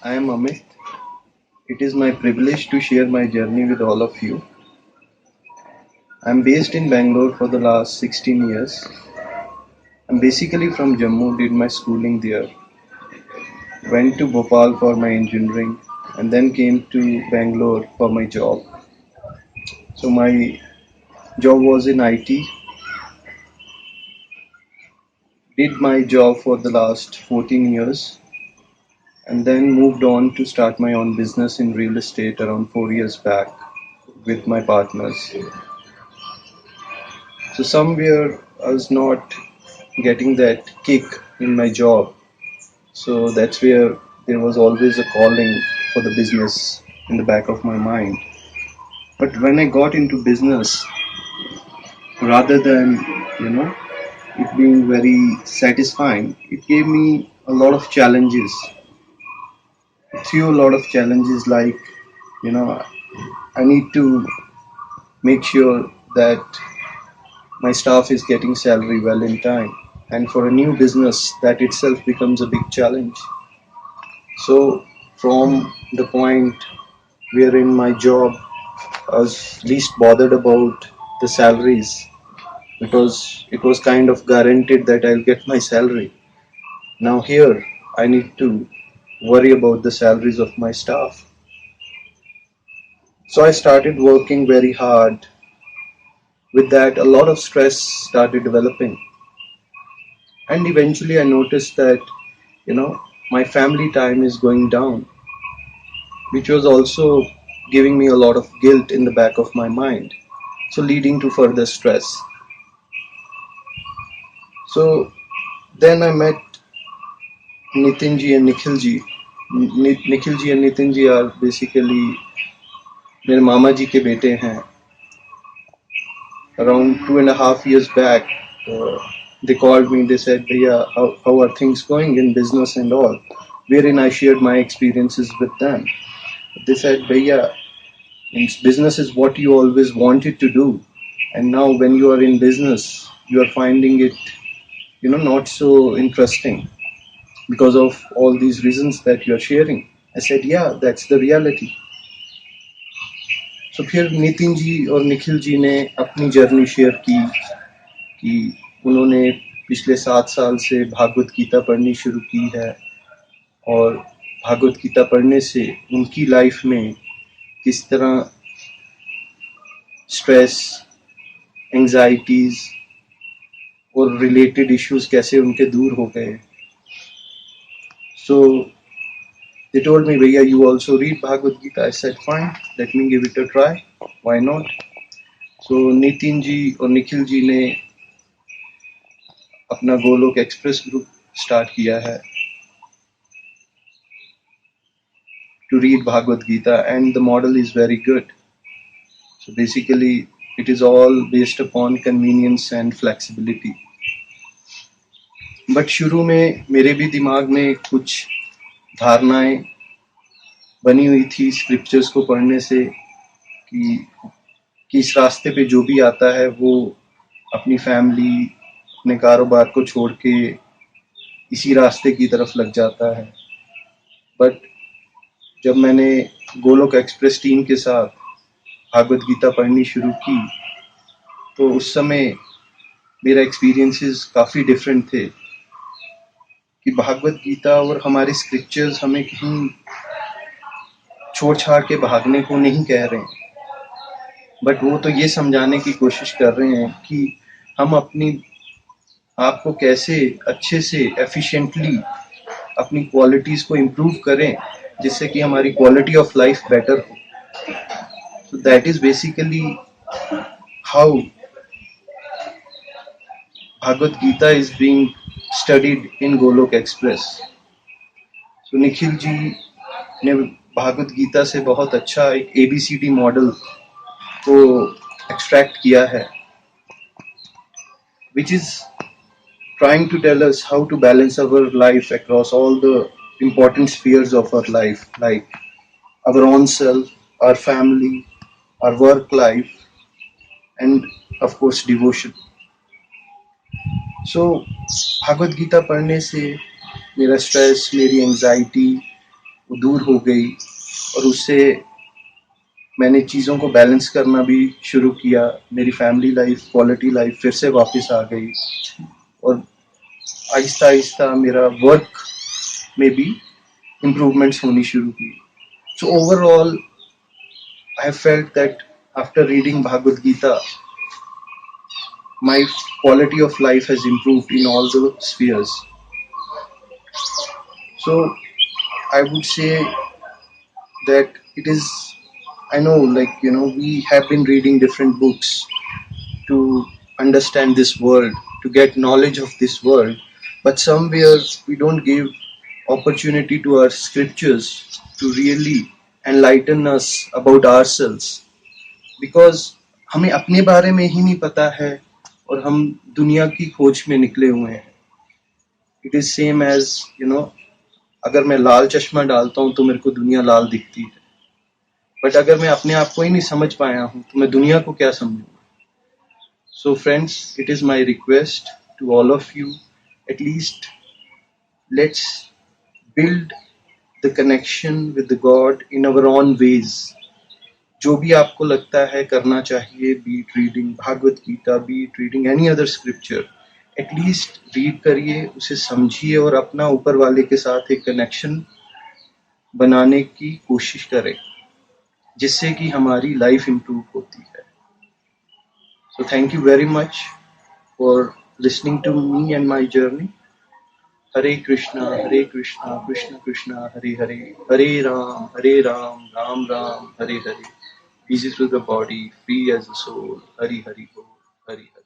I am Amit. It is my privilege to share my journey with all of you. I'm based in Bangalore for the last 16 years. I'm basically from Jammu, did my schooling there, went to Bhopal for my engineering, and then came to Bangalore for my job. So my job was in IT, did my job for the last 14 years, and then moved on to start my own business in real estate around 4 years back with my partners. So somewhere I was not getting that kick in my job. So that's where there was always a calling for the business in the back of my mind. But when I got into business, rather than, you know, it being very satisfying, it gave me a lot of challenges. It threw a lot of challenges like, you know, I need to make sure that my staff is getting salary well in time. And for a new business, that itself becomes a big challenge. So, from the point wherein my job I was least bothered about the salaries because it was kind of guaranteed that I'll get my salary. Now, here I need to worry about the salaries of my staff. So, I started working very hard. With that, a lot of stress started developing. And eventually, I noticed that, you know, my family time is going down, which was also giving me a lot of guilt in the back of my mind, so leading to further stress. So then I met Nitin ji and Nikhil ji. Nikhil ji and Nitin ji are basically मेरे मामा जी के बेटे हैं. Around 2.5 years back, uh, they called me. They said, "Bhaiya, how are things going in business and all?" Wherein I shared my experiences with them. They said, "Bhaiya, business is what you always wanted to do, and now when you are in business, you are finding it, not so interesting because of all these reasons that you are sharing." I said, "Yeah, that's the reality." So फिर नितिन जी और निखिल जी ने अपनी journey share की कि उन्होंने पिछले 7 साल से भागवत गीता पढ़नी शुरू की है और भागवत गीता पढ़ने से उनकी लाइफ में किस तरह स्ट्रेस, एंजाइटीज और रिलेटेड इश्यूज कैसे उनके दूर हो गए. सो they told me, Bhaiya, you also read Bhagavad Gita. I said, fine, let me give it a try. Why not? So Nitin ji और निखिल जी ने अपना गोलोक एक्सप्रेस ग्रुप स्टार्ट किया है to read Bhagavad Gita, and the model is very good. So basically, it is all based upon convenience and flexibility. But शुरू में मेरे भी दिमाग में कुछ धारणाएं बनी हुई थी स्क्रिप्चर्स को पढ़ने से कि इस रास्ते पे जो भी आता है वो अपनी फैमिली, अपने कारोबार को छोड़ के इसी रास्ते की तरफ लग जाता है. बट जब मैंने गोलोक एक्सप्रेस टीम के साथ भागवत गीता पढ़नी शुरू की तो उस समय मेरा एक्सपीरियंसेस काफ़ी डिफरेंट थे कि भागवत गीता और हमारे स्क्रिप्चर्स हमें कहीं छोड़ छाड़ के भागने को नहीं कह रहे हैं, बट वो तो ये समझाने की कोशिश कर रहे हैं कि हम अपनी आप को कैसे अच्छे से एफिशिएंटली अपनी क्वालिटीज को इम्प्रूव करें जिससे कि हमारी क्वालिटी ऑफ लाइफ बेटर हो. So that is basically how Bhagavad Gita is being studied in Golok express. So Nikhil ji ने भागवत गीता से बहुत अच्छा एक ABCD मॉडल को एक्सट्रैक्ट किया है, which is trying to tell us how to balance our life across all the important spheres of our life, like our own self, our family, our work life, and of course devotion. So, Bhagavad Gita पढ़ने से मेरा stress, मेरी anxiety वो दूर हो गई, और उससे मैंने चीज़ों को बैलेंस करना भी शुरू किया। मेरी फैमिली लाइफ, क्वालिटी लाइफ फिर से वापस आ गई, और आहिस्ता आहिस्ता मेरा वर्क में भी इम्प्रूवमेंट्स होनी शुरू हुई। So overall I felt that after reading Bhagavad Gita, my quality of life has improved in all the spheres. So I would say that it is, I know, like, we have been reading different books to understand this world, to get knowledge of this world, but somewhere we don't give opportunity to our scriptures to really enlighten us about ourselves, because हमें अपने बारे में ही नहीं पता है और हम दुनिया की खोज में निकले हुए हैं। इट इज सेम एज अगर मैं लाल चश्मा डालता हूँ तो मेरे को दुनिया लाल दिखती है, बट अगर मैं अपने आप को ही नहीं समझ पाया हूँ तो मैं दुनिया को क्या समझूंगा। So friends, it is my request to all of you, at least let's build the connection with the God in our own ways. जो भी आपको लगता है करना चाहिए, be it reading Bhagavad Gita, be it reading any other scripture, at least read करिए, उसे समझिए और अपना ऊपर वाले के साथ एक कनेक्शन बनाने की कोशिश करें, जिससे कि हमारी लाइफ इम्प्रूव होती है। So thank you very much for listening to me and my journey. Hare Krishna Krishna Krishna Hare Hare, Hare Ram Ram Ram Hare Hare. Easy through the body, free as a soul. Hari Hari Bol, Hari Hari.